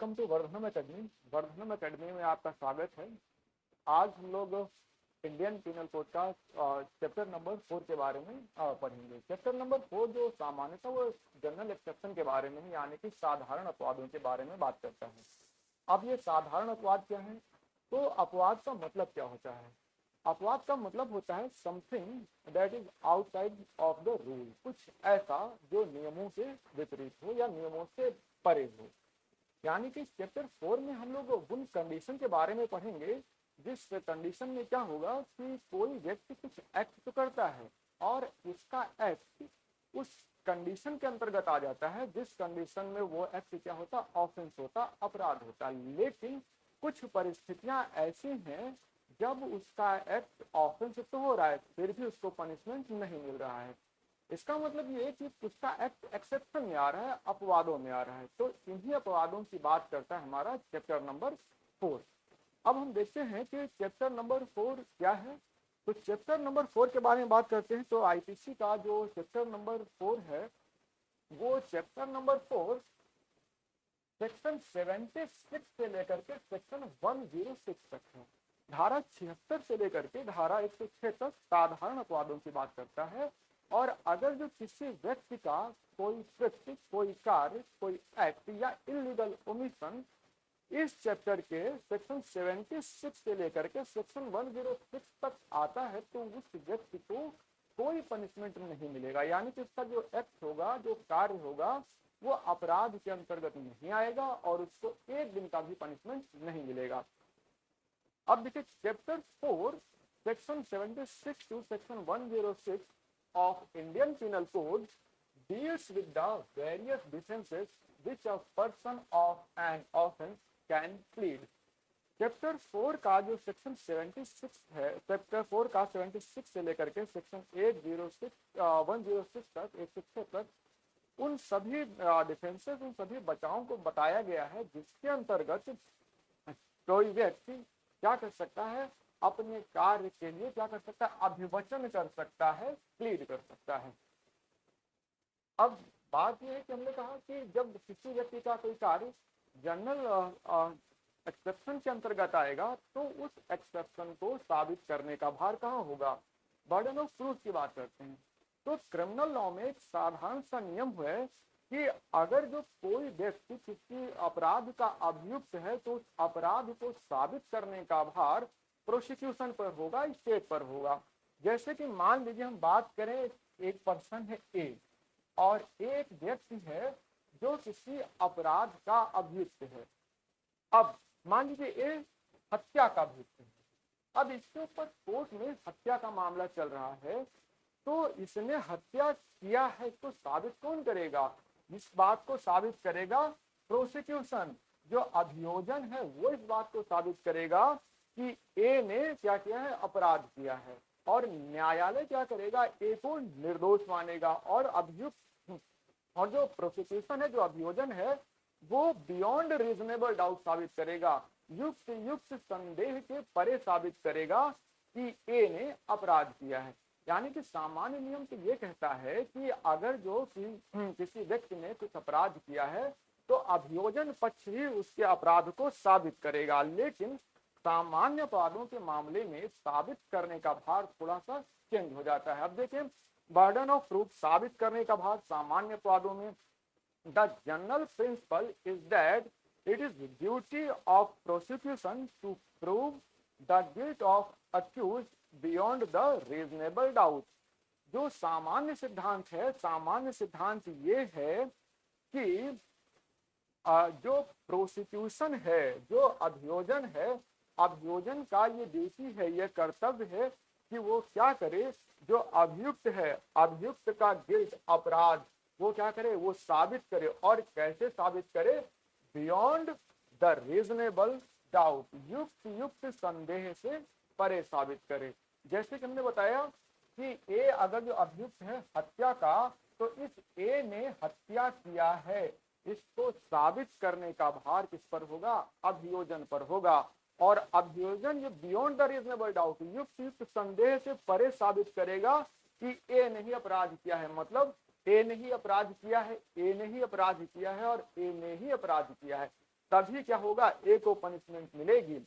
Welcome to Vardhanam academy. Vardhanam academy में आपका स्वागत है। आज हम लोग इंडियन पीनल कोड का चैप्टर नंबर 4 के बारे में पढ़ेंगे। चैप्टर नंबर 4 जो सामान्यतः वो जनरल एक्सेप्शन के बारे में, यानी कि साधारण अपवादों के बारे में बात करता है। अब ये साधारण अपवाद क्या है, तो अपवाद का मतलब क्या होता है? अपवाद का मतलब होता है something that is outside of the rule, कुछ ऐसा जो नियमों के विपरीत हो या नियमों से परे हो। यानी कि चैप्टर 4 में हम लोग उन कंडीशन के बारे में पढ़ेंगे जिस कंडीशन में क्या होगा कि कोई व्यक्ति कुछ एक्ट तो करता है और उसका एक्ट उस कंडीशन के अंतर्गत आ जाता है जिस कंडीशन में वो एक्ट क्या होता, ऑफेंस होता, अपराध होता। लेकिन कुछ परिस्थितियां ऐसी हैं जब उसका एक्ट ऑफेंस तो हो रहा है फिर भी उसको पनिशमेंट नहीं मिल रहा है। इसका मतलब ये कि उसका एक्ट एक्सेप्शन में आ रहा है, अपवादों में आ रहा है। तो इन्हीं अपवादों की बात करता है हमारा चैप्टर नंबर 4। अब हम देखते हैं कि चैप्टर नंबर 4 क्या है। तो चैप्टर नंबर 4 के बारे में बात करते हैं तो आईपीसी का जो चैप्टर नंबर 4 है वो चैप्टर नंबर 4 सेक्शन 76 से लेकर के सेक्शन 106 तक है। धारा 76 से लेकर के धारा 106 तक साधारण अपवादों की बात करता है। और अगर जो किसी व्यक्ति का कोई कृत्य, कोई कार्य, कोई एक्ट या इलीगल ओमिशन इस चैप्टर के सेक्शन 76 से लेकर के सेक्शन 106 तक आता है तो उस व्यक्ति को कोई पनिशमेंट नहीं मिलेगा। यानी कि उसका जो एक्ट होगा, जो कार्य होगा, वो अपराध के अंतर्गत नहीं आएगा और उसको एक दिन का भी पनिशमेंट नहीं मिलेगा। अब देखिए chapter 4 section 76 to section 106 of Indian Penal Code deals with the various defenses which a person of an offense can plead. Chapter 4 का जो सेक्शन 76 है, चैप्टर 4 का 76 से लेकर के सेक्शन 106 तक 106 तक उन सभी डिफेंसेस, उन सभी बचावों को बताया गया है जिसके अंतर्गत कोई व्यक्ति क्या कर सकता है, अपने कार्य के लिए क्या कर सकता है, अभिवचन कर सकता है, प्लीड कर सकता है। अब बात यह है कि हमने कहा कि जब किसी व्यक्ति का कोई कार्य जनरल एक्सेप्शन के अंतर्गत आएगा तो उस एक्सेप्शन को साबित करने का भार कहाँ होगा, बर्डन ऑफ प्रूफ की बात करते हैं। तो क्रिमिनल लॉ में एक साधारण सा नियम है कि अगर जो कोई व्यक्ति किसी अपराध का अभियुक्त है तो उस अपराध को साबित करने का भार प्रोसिक्यूशन पर होगा, स्टेट पर होगा। जैसे कि मान लीजिए हम बात करें, एक पर्सन है ए और एक व्यक्ति है जो किसी अपराध का अभियुक्त है। अब मान लीजिए ए हत्या का अभियुक्त है। अब इसके ऊपर कोर्ट में हत्या का मामला चल रहा है तो इसने हत्या किया है तो साबित कौन करेगा? इस बात को साबित करेगा प्रोसिक्यूशन। जो अभियोजन है वो इस बात को साबित करेगा कि ए ने क्या किया है, अपराध किया है। और न्यायालय क्या करेगा, ए को निर्दोष मानेगा और अभियुक्त और जो प्रोसिक्यूशन है, जो अभियोजन है, वो बियॉन्ड रीजनेबल डाउट साबित करेगा, युक्त संदेह के परे साबित करेगा कि ए ने अपराध किया है। यानी कि सामान्य नियम तो ये कहता है कि अगर जो किसी व्यक्ति ने कुछ अपराध किया है तो अभियोजन पक्ष ही उसके अपराध को साबित करेगा। लेकिन सामान्य अपराधों के मामले में साबित करने का भार थोड़ा सा चेंज हो जाता है। अब देखें, बर्डन ऑफ प्रूफ साबित करने का भार सामान्य अपराधों में, the general principle is that it is duty of prosecution to prove the guilt of accused beyond the reasonable doubt. जो सामान्य सिद्धांत है, सामान्य सिद्धांत ये है कि जो प्रोसिक्यूशन है, जो अभियोजन है, अभियोजन का ये ड्यूटी है, ये कर्तव्य है कि वो क्या करे, जो अभियुक्त है, अभियुक्त का गिल्ट, अपराध, वो क्या करे, वो साबित करे। और कैसे साबित करे? बियॉन्ड द रीजनेबल डाउट, युक्त संदेह से परे साबित करे। जैसे कि हमने बताया कि ए अगर जो अभियुक्त है हत्या का, तो इस ए ने हत्या किया है, इसको साबित करने का भार किस पर होगा? अभियोजन पर होगा। और अभियोजन ये बियॉन्ड द रीजनेबल डाउट, युक्त संदेह से परे साबित करेगा कि ए ने ही अपराध किया है। मतलब ए ने ही अपराध किया है, ए ने ही अपराध किया है और ए ने ही अपराध किया है। तभी क्या होगा, ए को पनिशमेंट मिलेगी।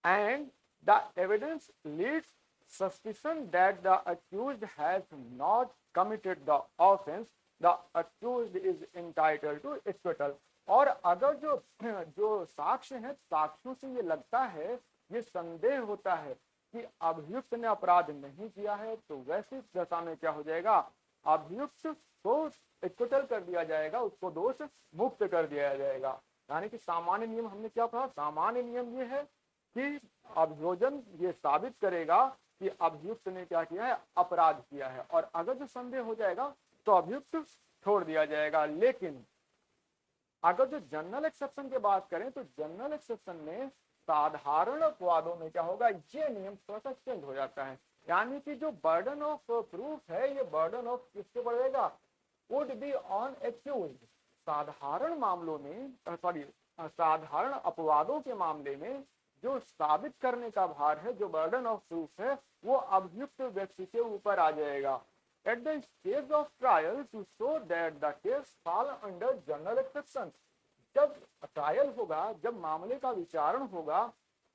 And the evidence leads suspicion that the accused has not committed the offence, the accused is entitled to acquittal. और अगर जो साक्ष्य है, साक्ष्यों से ये लगता है, ये संदेह होता है कि अभियुक्त ने अपराध नहीं किया है, तो वैसी दशा में क्या हो जाएगा, अभियुक्त को एक्विटल कर दिया जाएगा, उसको दोष मुक्त कर दिया जाएगा। यानी कि सामान्य नियम हमने क्या पढ़ा, सामान्य नियम ये है कि अभियोजन ये साबित करेगा कि अभियुक्त ने क्या किया है, अपराध किया है, और अगर जो संदेह हो जाएगा तो अभियुक्त छोड़ दिया जाएगा। लेकिन अगर जो जनरल एक्सेप्शन की बात करें तो जनरल एक्सेप्शन में साधारण अपवादों में क्या होगा, ये नियम थोड़ा सा चेंज हो जाता है। यानी कि जो बर्डन ऑफ प्रूफ है, ये बर्डन ऑफ किसके पड़ेगा, वुड बी ऑन एक्यूज्ड। साधारण मामलों में, साधारण अपवादों के मामले में जो साबित करने का भार है, जो बर्डन ऑफ प्रूफ है, वो अभियुक्त व्यक्ति के ऊपर आ जाएगा। At the stage of trial to show that the case fall under general exception, जब ट्रायल होगा, जब मामले का विचारण होगा,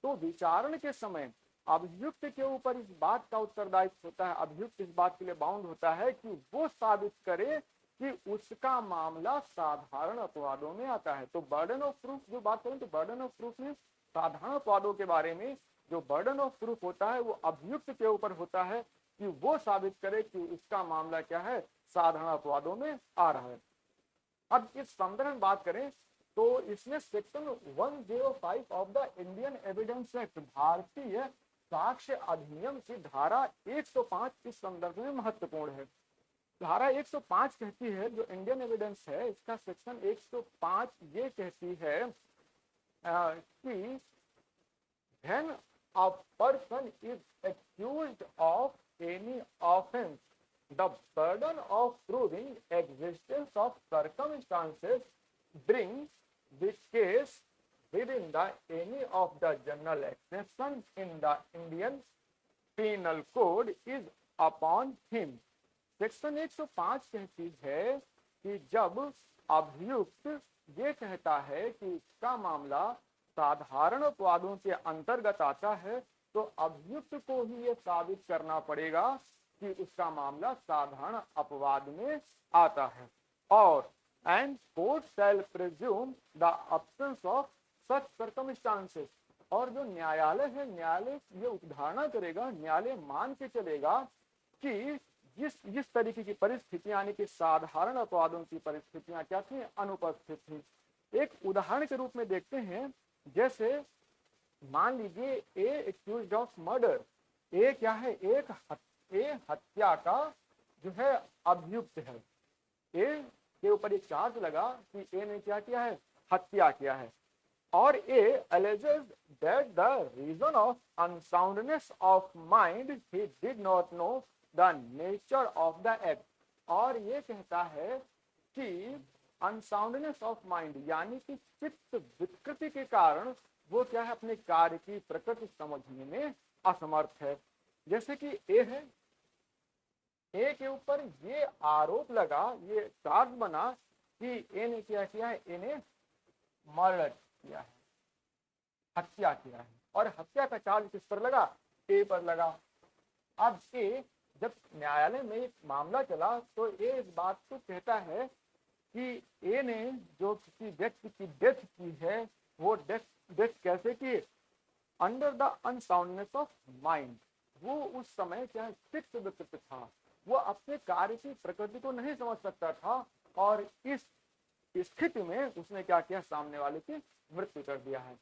तो विचारण के समय अभियुक्त के ऊपर इस बात का उत्तरदायित्व होता है, अभियुक्त इस बात के लिए बाउंड होता है कि वो साबित करे कि उसका मामला साधारण अपवादों में आता है। तो बर्डन ऑफ प्रूफ जो बात करें तो बर्डन ऑफ प्रूफ में साधारण अपवादों के बारे में जो बर्डन ऑफ प्रूफ होता है वो अभियुक्त के ऊपर होता है कि वो साबित करे कि उसका मामला क्या है, साधारण अपवादों में आ रहा है। अब इस संदर्भ में बात करें तो इसमें section 105 of the Indian evidence act, भारतीय साक्ष्य अधिनियम की धारा 105 इस संदर्भ में महत्वपूर्ण है। धारा 105 कहती है, जो इंडियन एविडेंस है इसका सेक्शन 105 ये कहती है कि when a person is accused of any offense, the burden of proving existence of circumstances bring this case within the any of the general exception in the Indian Penal Code is upon him। Section 105 कहती है कि जब अभियुक्त ये कहता है कि इसका मामला साधारण अपवादों के अंतर्गत आता है, तो अभियुक्त को ही ये साबित करना पड़ेगा कि उसका मामला साधारण अपवाद में आता है। और and court shell presume the absence of such circumstances, और जो न्यायालय है, न्यायालय ये उदाहरण करेगा, न्यायालय मान के चलेगा कि जिस तरीके की परिस्थितियां, यानी कि साधारण अपवादों की परिस्थितियां क्या थी, अनुपस्थित थी। एक उदाहरण के रूप में देखते हैं, जैसे मान लीजिए ए एक्यूज्ड ऑफ मर्डर, ए क्या है, ए हत्या का जो है अभियुक्त है। ए के ऊपर एक चार्ज लगा कि ए ने क्या किया है, हत्या किया है, और ए alleges that the reason of unsoundness of mind he did not know the nature of the act, और ये कहता है कि अनसाउंडनेस ऑफ माइंड यानी कि चित्त विकृति के कारण वो क्या है, अपने कार्य की प्रकृति समझने में असमर्थ है। जैसे कि ए है, ए के ऊपर ये आरोप लगा, ये चार्ज बना कि ए ने क्या किया है, ए ने मर्डर किया है, हत्या किया है, और हत्या का चार्ज किस पर लगा, ए पर लगा। अब ए जब न्यायालय में एक मामला चला तो ए इस बात को कहता है कि ए ने जो किसी व्यक्ति की डेथ की है, वो डेथ कैसे की, under the unsoundness of mind. वो उस समय क्या चित्त विकृत था, वो अपने कार्य की प्रकृति को नहीं समझ सकता था, और इस स्थिति में उसने क्या किया, सामने वाले की मृत्यु कर दिया है।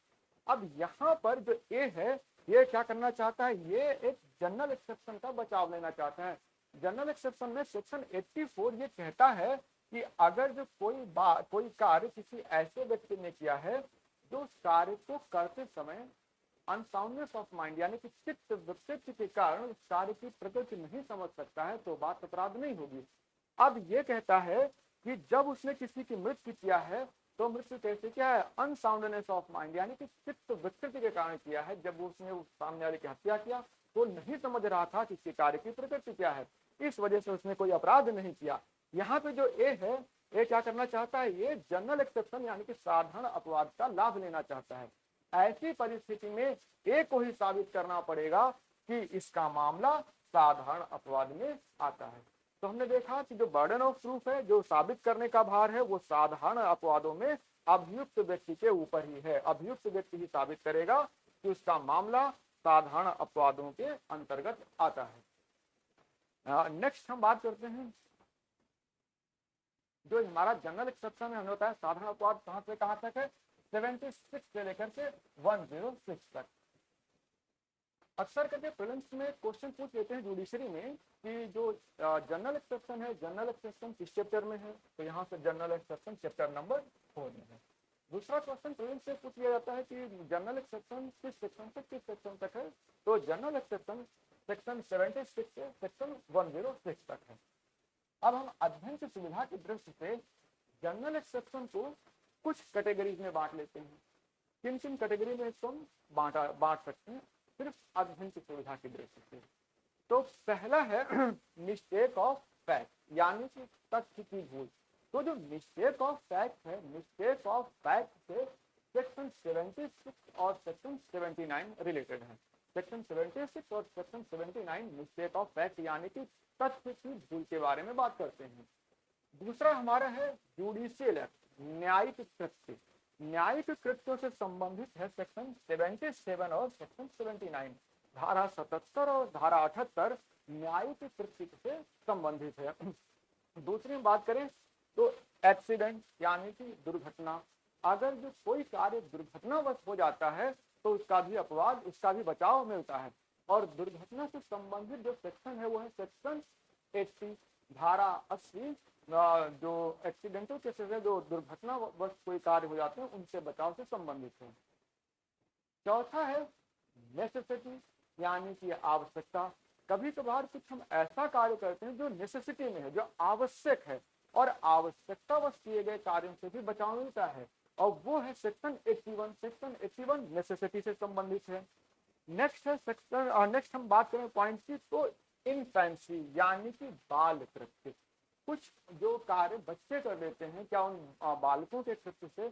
अब यहाँ पर जो ए है ये क्या करना चाहता है, ये एक जनरल एक्सेप्शन का बचाव लेना चाहता है। जनरल एक्सेप्शन में सेक्शन 84 ये कहता है कि अगर जो कोई कार्य किसी ऐसे व्यक्ति ने किया है जो उस कार्य को करते समय अनसाउंडनेस ऑफ माइंड यानी कि चित्त विकृति के कारण उस कार्य की प्रकृति नहीं समझ सकता है, तो बात अपराध नहीं होगी। अब ये कहता है कि जब उसने किसी की मृत्यु किया है तो मृत्यु कैसे क्या है, अनसाउंडनेस ऑफ माइंड यानी कि चित्त विकृति के कारण किया है। जब उसने उस सामने वाले की हत्या किया तो नहीं समझ रहा था कि इसके कार्य की प्रकृति क्या है, इस वजह से उसने कोई अपराध नहीं किया। यहाँ पे जो ए है, ये क्या करना चाहता है, ये जनरल एक्सेप्शन यानी कि साधारण अपवाद का लाभ लेना चाहता है। ऐसी परिस्थिति में ए को ही साबित करना पड़ेगा कि इसका मामला साधारण अपवाद में आता है। तो हमने देखा कि जो बर्डन ऑफ प्रूफ है, जो साबित करने का भार है, वो साधारण अपवादों में अभियुक्त व्यक्ति के ऊपर ही है। अभियुक्त व्यक्ति ही साबित करेगा कि उसका मामला साधारण अपवादों के अंतर्गत आता है। नेक्स्ट हम बात करते हैं जो हमारा जनरल एक्सेप्शन में हमें होता है साधारण अपवाद कहां से कहां तक है, 76 से लेकर के 106 तक। अक्सर करके प्रीलिम्स में क्वेश्चन पूछ लेते हैं जुडिशरी में कि जो जनरल एक्सेप्शन है, जनरल एक्सेप्शन किस चैप्टर में है, तो यहाँ से जनरल एक्सेप्शन चैप्टर नंबर 4 में है। दूसरा क्वेश्चन प्रीलिम्स से पूछ लिया जाता है कि जनरल एक्सेप्शन किस सेक्शन से किस सेक्शन तक है, तो जनरल एक्सेप्शन सेक्शन 76 से सेक्शन 106 तक है। अब हम अध्ययन की सुविधा की दृष्टि से जनरल एक्सेप्शन को कुछ कैटेगरीज में बांट लेते हैं। किन किन कैटेगरी में इसको हम बांट सकते हैं सिर्फ अध्ययन की सुविधा की दृष्टि से। तो पहला है मिस्टेक ऑफ फैक्ट, यानी कि तथ्य की भूल। तो जो मिस्टेक ऑफ फैक्ट है, मिस्टेक ऑफ फैक्ट से सेक्शन 76 और सेक्शन 79 रिलेटेड है। सेक्शन 76 और सेक्शन 79 मिस्टेक ऑफ फैक्ट यानी कि तथ्य की भूल के बारे में बात करते हैं। दूसरा हमारा है जुडिशियल एक्ट, न्यायिक कृत्य। न्यायिक कृत्यों से संबंधित है सेक्शन 77 और सेक्शन 79। धारा 77 और धारा 78 न्यायिक कृत्य से संबंधित है। दूसरी बात करें तो एक्सीडेंट यानी कि दुर्घटना। अगर जो कोई कार्य दुर्घटनावश हो जाता है तो उसका भी अपवाद, उसका भी बचाव मिलता है। और दुर्घटना से संबंधित जो सेक्शन है वो है सेक्शन 80, धारा 80, जो एक्सीडेंटल केसेस है, जो दुर्घटनावश कोई कार्य हो जाते हैं उनसे बचाव से संबंधित है। चौथा है नेसेसिटी यानी कि आवश्यकता। कभी कभार कुछ हम ऐसा कार्य करते हैं जो नेसेसिटी में है, जो आवश्यक है, और आवश्यकतावश किए गए कार्यों से भी बचाव मिलता है, और वो है सेक्शन 81। सेक्शन 81 नेसेसिटी से संबंधित है। नेक्स्ट है सेक्शन, नेक्स्ट हम बात करें पॉइंट की, तो इनफेंसी यानी कि बाल कृत्य। कुछ जो कार्य बच्चे कर देते हैं, क्या उन बालकों के कृत्य से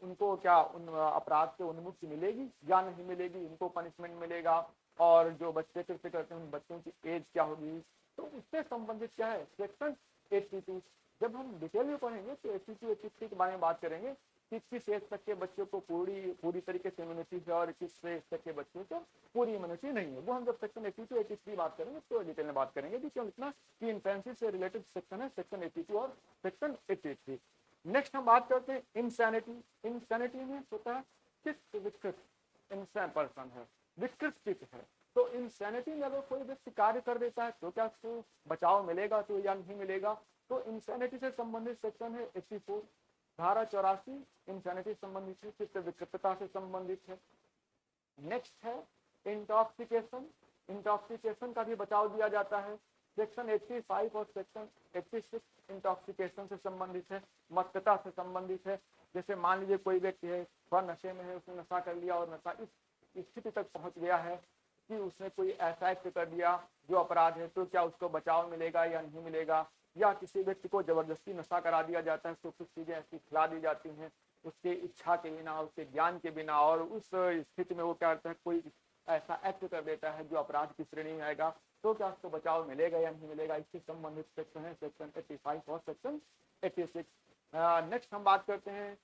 उनको क्या उन अपराध से उन्मुक्ति मिलेगी या नहीं मिलेगी, उनको पनिशमेंट मिलेगा, और जो बच्चे कृत्य करते हैं उन बच्चों की एज क्या होगी, तो उससे संबंधित क्या है सेक्शन 82। जब हम डिटेल में पढ़ेंगे तो 82, 83 के बारे में बात करेंगे कि किस एज तक के बच्चों को पूरी तरीके से इम्यूनिटी है और किस एज तक के बच्चों को पूरी इम्यूनिटी नहीं है। वो हम जब सेक्शन 82, 83 बात करेंगे तो डिटेल में बात करेंगे कि क्यों इतना कि इन्फेंसी से रिलेटेड सेक्शन है सेक्शन 82 और सेक्शन 83। नेक्स्ट हम बात करते हैं इंसैनिटी। इंसैनिटी में होता है किस विकृत इंसान पर्सन है, विकृत चित्त है। तो इंसैनिटी में अगर कोई व्यक्ति कार्य कर देता है तो क्या उसको बचाव मिलेगा तो या नहीं मिलेगा, तो इंसैनिटी से संबंधित सेक्शन है 84, धारा 84 इंसैनिटी संबंधित है, चित्त विकृतता से संबंधित है। नेक्स्ट है इंटॉक्सिकेशन। इंटॉक्सिकेशन का भी बचाव दिया जाता है, सेक्शन 85 और सेक्शन 86 इंटॉक्सिकेशन से संबंधित है, मत्तता से संबंधित है। जैसे मान लीजिए कोई व्यक्ति है थोड़ा नशे में है, उसने नशा कर लिया और नशा इस स्थिति तक पहुंच गया है कि उसने कोई ऐसा एक्ट कर दिया जो अपराध है, तो क्या उसको बचाव मिलेगा या नहीं मिलेगा। या किसी व्यक्ति को जबरदस्ती नशा करा दिया जाता है, तो कुछ चीजें ऐसी खिला दी जाती हैं उसके इच्छा के बिना, उसके ज्ञान के बिना, और उस स्थिति में वो क्या करता है कोई ऐसा एक्ट कर देता है जो अपराध की श्रेणी में आएगा, तो क्या उसको बचाव मिलेगा या नहीं मिलेगा। इससे संबंधित सेक्शन है सेक्शन 85 और सेक्शन 86। नेक्स्ट हम बात करते हैं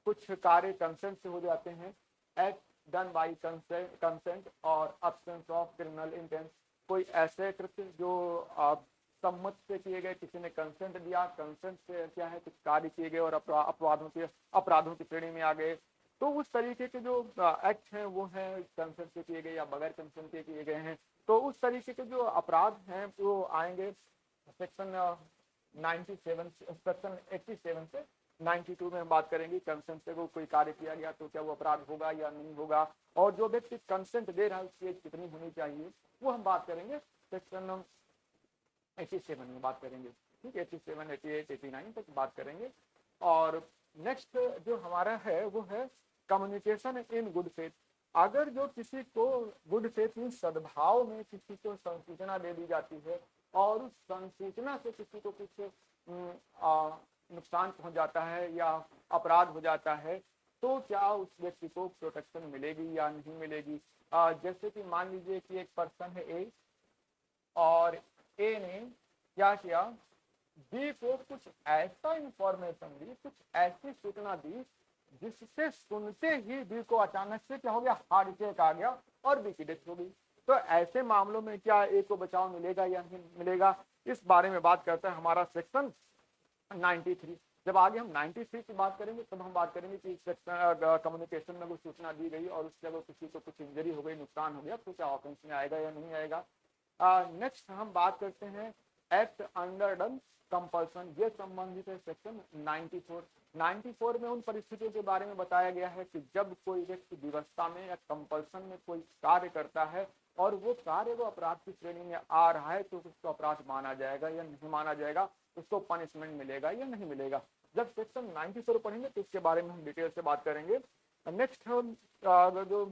कुछ कार्य कंसेंट से हो जाते हैं, एक्ट डन बाई कंसेंट और अब्सेंस ऑफ क्रिमिनल इंटेंट। कोई ऐसे कृत्य जो सम्मत से किए गए, किसी ने कंसेंट दिया, कंसेंट से क्या है कुछ कार्य किए गए और अपराधों की श्रेणी में आ गए, तो उस तरीके के जो एक्ट हैं वो है कंसेंट से किए गए या बगैर कंसेंट के किए गए हैं, तो उस तरीके के जो अपराध हैं वो आएंगे सेक्शन 97, सेक्शन 87 से 92 में हम बात करेंगे। कंसेंट से कोई कार्य किया गया तो क्या वो अपराध होगा या नहीं होगा, और जो व्यक्ति कंसेंट दे रहा है उसकी एज कितनी होनी चाहिए, वो हम बात करेंगे सेक्शन 87 में बात करेंगे। ठीक है, 87, 88, 89 तक बात करेंगे। और नेक्स्ट जो हमारा है वो है कम्युनिकेशन इन गुड फेथ। अगर जो किसी को गुड फेथ में सद्भाव में किसी को संसूचना दे दी जाती है और उस संसूचना से किसी को कुछ नुकसान पहुंच जाता है या अपराध हो जाता है, तो क्या उस व्यक्ति को प्रोटेक्शन मिलेगी या नहीं मिलेगी। जैसे कि मान लीजिए कि एक पर्सन है ए, और ए ने क्या किया, बी को कुछ ऐसा इंफॉर्मेशन दी, कुछ ऐसी सूचना दी जिससे सुनते ही बी को अचानक से क्या हो गया, हार्ट अटैक आ गया और बी की डेथ हो गई। तो ऐसे मामलों में क्या ए को बचाव मिलेगा या नहीं मिलेगा, इस बारे में बात करता है हमारा सेक्शन 93। जब आगे हम 93 की बात करेंगे तब हम बात करेंगे कि कम्युनिकेशन में कोई सूचना दी गई और उससे अगर किसी को कुछ इंजरी हो गई, नुकसान हो गया, तो क्या ऑफेंस में आएगा या नहीं आएगा। नेक्स्ट हम बात करते हैं एक्ट अंडर डन कंपल्सन, ये संबंधित है सेक्शन 94। 94 में उन परिस्थितियों के बारे में बताया गया है कि जब कोई व्यक्ति विवशता में या कंपल्सन में कोई कार्य करता है और वो कार्य वो अपराध की श्रेणी में आ रहा है, तो उसको अपराध माना जाएगा या नहीं माना जाएगा, उसको पनिशमेंट मिलेगा या नहीं मिलेगा। जब सेक्शन 94 पढ़ेंगे तो इसके बारे में हम डिटेल से बात करेंगे। नेक्स्ट हम जो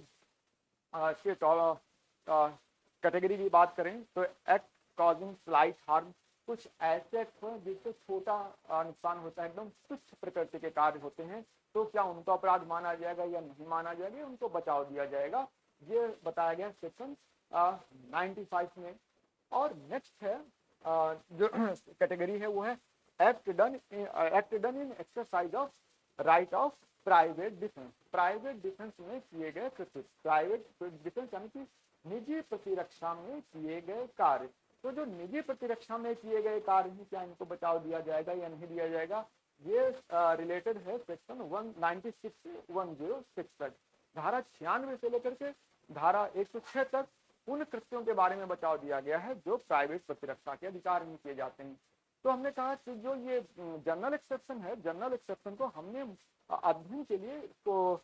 कैटेगरी की बात करें तो एक्ट कॉजिंग स्लाइट हार्म, कुछ ऐसे एक्ट हैं जिससे छोटा नुकसान होता है, एकदम तुच्छ प्रकृति के कार्य होते हैं, तो क्या उनको अपराध माना जाएगा या नहीं माना जाएगा, उनको बचाव दिया जाएगा, ये बताया गया सेक्शन 95 में। और नेक्स्ट है जो कैटेगरी है वो है act done in exercise of right of private defence. Private defence में किए गए कृत्य, प्राइवेट डिफेंस यानी कि निजी प्रतिरक्षा में किए गए कार्य। तो जो निजी प्रतिरक्षा में किए गए कार्य हैं, क्या इनको बचाव दिया जाएगा या नहीं दिया जाएगा, ये रिलेटेड है सेक्शन 196 से 1066। धारा 96 से लेकर के धारा 106 तक उन कृत्यों के बारे में बचाव दिया गया है जो प्राइवेट प्रतिरक्षा के अधिकार में किए जाते हैं। तो हमने कहा कि जो ये जनरल एक्सेप्शन है, जनरल एक्सेप्शन को हमने अध्ययन के लिए इसको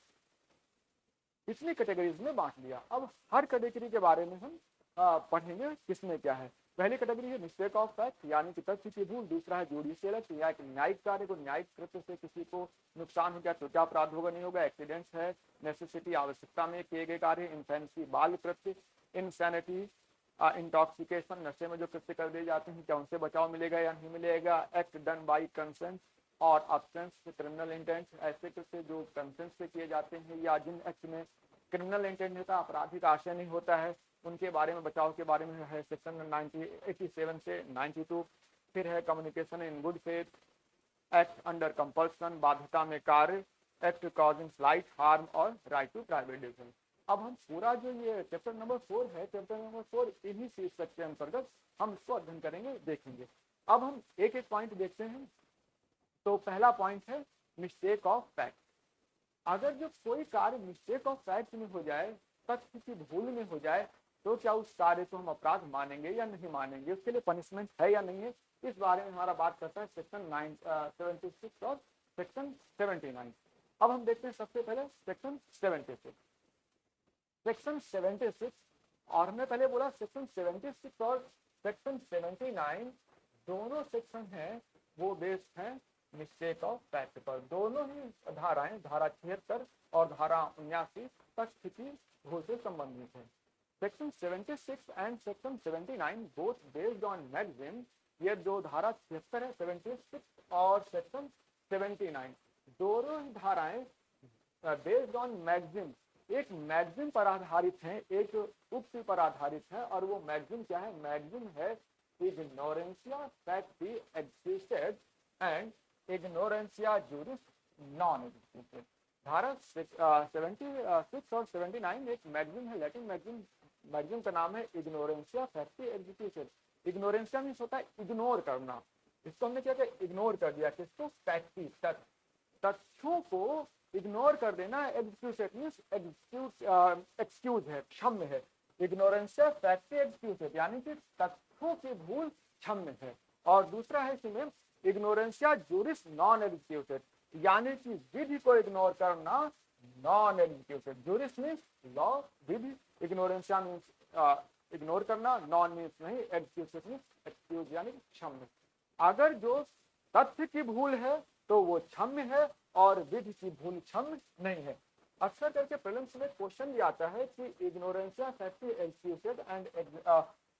इतनी कैटेगरीज में बांट लिया। अब हर कैटेगरी के बारे में हम पढ़ेंगे किसमें क्या है। पहली कैटेगरी है मिस्टेक ऑफ फैक्ट, यानी कि तथ्य की भूल। दूसरा है जुडिशियल एक्ट, या न्यायिक कार्य को, न्यायिक कृत्य से किसी को नुकसान हो गया तो क्या अपराध होगा नहीं होगा। एक्सीडेंट्स है, नेसेसिटी आवश्यकता में किए गए कार्य, इन्फेंसी बाल कृत्य, इंसैनिटी इंटॉक्सिकेशन नशे में जो कृत्य कर दिए जाते हैं, क्या उनसे बचाव मिलेगा या नहीं मिलेगा। एक्ट डन बाई कंसेंट और अब्सेंस, क्रिमिनल इंटेंट, ऐसे कृत्य जो कंसेंट से किए जाते हैं या जिन एक्ट में क्रिमिनल इंटेंट होता है, आपराधिक आशय नहीं होता है, उनके बारे में बचाव के बारे में है सेक्शन 87 से 92। फिर है communication in good faith, act under compulsion, बाध्यता में कार्य, एक्ट कॉजिंग स्लाइट हार्म और राइट टू प्राइवेट डिफेंस। अब हम पूरा जो ये चैप्टर नंबर 4 है, चैप्टर नंबर 4 इन्हीं शीर्षक के अंतर्गत हम इसको अध्ययन करेंगे, देखेंगे। अब हम एक एक पॉइंट देखते हैं। तो पहला पॉइंट है मिस्टेक ऑफ फैक्ट। अगर जो कोई कार्य मिस्टेक ऑफ फैक्ट में हो जाए, तथ्य की भूल में हो जाए, तो क्या उस कार्य को हम अपराध मानेंगे या नहीं मानेंगे, उसके लिए पनिशमेंट है या नहीं है, इस बारे में हमारा बात करता है सेक्शन 76 और सेक्शन 79। अब हम देखते हैं सबसे पहले सेक्शन 76। सेक्शन 76 और हमने पहले बोला सेक्शन 76 और सेक्शन 79 दोनों सेक्शन हैं वो बेस्ड हैं मिस्टेक ऑफ फैक्ट पर। दोनों ही धाराएं, धारा 76 और धारा 79 तथ्य की भूल से संबंधित है। Section 76 and section 79 both based on magazine. ये जो धारा 76 है, 76 और सेक्शन 79 दोनों ही धाराएं बेस्ड ऑन मैगजीन, एक मैगजीन पर आधारित है, एक उक्ति पर आधारित है। और वो मैगजीन क्या है, मैगजीन है इग्नोरेंशिया फैक्ट एक्सिस्टेड एंड इग्नोरेंशिया जुरिस नॉन एक्सिस्टेड। धारा 76 और 79 एक मैगजीन है, लैटिन मैगजीन, मैगजीन का नाम है इग्नोरेंशिया फैक्ट एग्जीक्यूटेड। इग्नोरेंशिया मीन्स होता है इग्नोर करना, इसको हमने क्या किया, इग्नोर कर दिया, किसको, फैक्टी, तथ्यों को इग्नोर कर देना। एग्जीक्यूट मीन्स एक्सक्यूज है, क्षम्य है। इग्नोरेंशिया फैक्ट एक्सक्यूज यानी कि तथ्यों की भूल क्षम्य है। और दूसरा है इसमें इग्नोरेंशिया जुरिस नॉन एग्जीक्यूटेड, यानी कि विधि को इग्नोर करना नॉन एग्जीक्यूटेड। जुरिस मीन्स लॉ, विधि, इग्नोरेंशिया मीन्स इग्नोर करना, नॉन मीन्स नहीं, एग्जीक्यूटेड मीन्स एक्सक्यूज यानी क्षम्य। अगर जो तथ्य की भूल है तो वो क्षम्य है और विधि की भूल क्षम्य नहीं है। अक्सर करके प्रीलिम्स में क्वेश्चन भी आता है कि इग्नोरेंशिया फैक्ट एक्सक्यूटेड एंड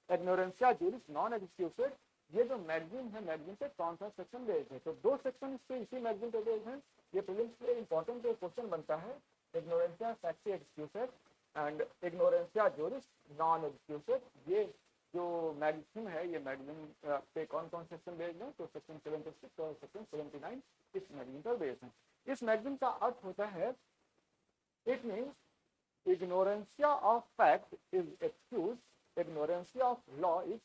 इग्नोरेंशिया जुरिस नॉन एक्सक्यूटेड, ये जो मैगजीन है, मैगजीन पे कौन सा सेक्शन बेस्ड है। तो दो सेक्शन इसके इसी मैगजीन पे बेस्ड है। ये प्रीलिम्स के लिए इंपॉर्टेंट क्वेश्चन बनता है, इग्नोरेंशिया फैक्टी एक्सक्यूसेड एंड इग्नोरेंशिया जुरिस नॉन एक्सक्यूसेड। ये जो मैगजीन है, ये मैगजीन पे कौन कौन सेक्शन बेस्ड है, तो सेक्शन 76 और सेक्शन 79 इस मैगजीन पर बेस्ड है। इस मैगजीन का अर्थ होता है, it means ignorancia of fact is excuse, ignorancia of law is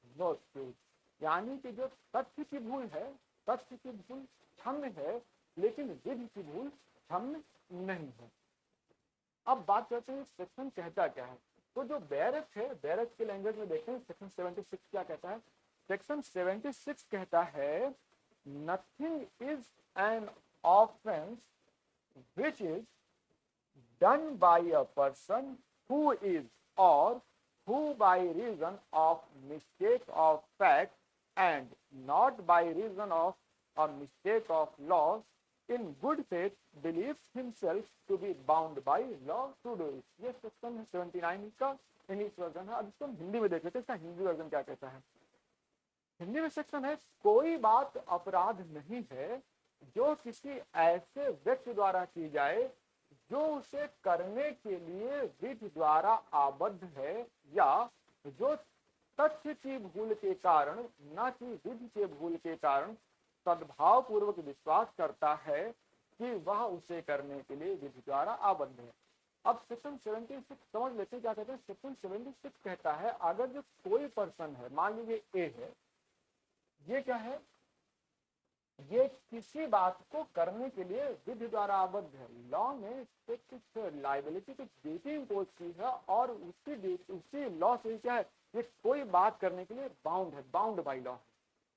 no excuse। यानी कि जो तथ्य की भूल है, तथ्य की भूल क्षम्य है, लेकिन विधि की भूल क्षम्य नहीं है। अब बात करते हैं सेक्शन कहता क्या है। तो जो बैरक है, बैरक के लैंग्वेज में देखते हैं सेक्शन 76 क्या कहता है। सेक्शन 76 कहता है, nothing is an offence which is done by a person who is or who by reason of mistake of fact and not by reason of a mistake of law in good faith believes himself to be bound by law to do it। ये section 79 का English version है। अब इसको हम हिंदी में देख लेते हैं, इसका हिंदी वर्जन क्या कहता है। हिंदी में सेक्शन है, कोई बात अपराध नहीं है जो किसी ऐसे व्यक्ति द्वारा की जाए जो उसे करने के लिए विधि द्वारा आबद्ध है, या जो तथ्य की भूल के कारण, न कि विधि के भूल के कारण सद्भाव पूर्वक विश्वास करता है कि वह उसे करने के लिए विधि द्वारा आबद्ध है। अब सेक्शन 76 समझ लेते हैं क्या कहते हैं। सेक्शन 76 कहता है, अगर जो कोई पर्सन है, मान लीजिए ए है, ये क्या है, ये किसी बात को करने के लिए विधि द्वारा आबद्ध है। लॉ में कुछ लाइबिलिटी, कुछ ड्यूटी इम्पोज की है और उसी लॉ से क्या है, ये कोई बात करने के लिए बाउंड है, बाउंड बाई लॉ है।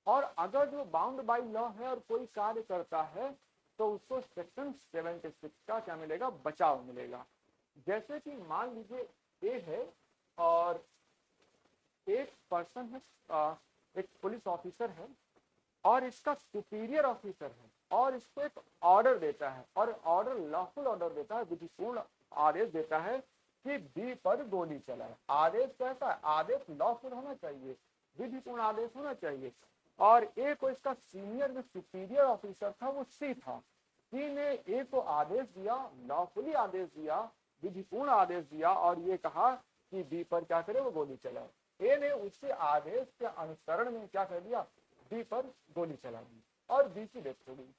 और अगर जो बाउंड बाई लॉ है और कोई कार्य करता है तो उसको सेक्शन 76 का क्या मिलेगा, बचाव मिलेगा। जैसे कि मान लीजिए ए है और एक पर्सन है, एक पुलिस ऑफिसर है और इसका सुपीरियर ऑफिसर है और इसको एक ऑर्डर देता है, और ऑर्डर लॉफुल ऑर्डर देता है, विधिपूर्ण आदेश देता है कि बी पर गोली चलाए। आदेश कैसा है, आदेश लॉफुल होना चाहिए, विधिपूर्ण आदेश होना चाहिए। और ए को इसका सीनियर जो सुपीरियर ऑफिसर था वो सी था। सी ने ए को आदेश दिया, लॉफुली आदेश दिया, विधिपूर्ण आदेश दिया और ये कहा कि बी पर क्या करे, वो गोली चलाए। ए ने उसके आदेश के अनुसरण में क्या कर दिया, बी पर गोली चला दी और बी की डेथ हो गई।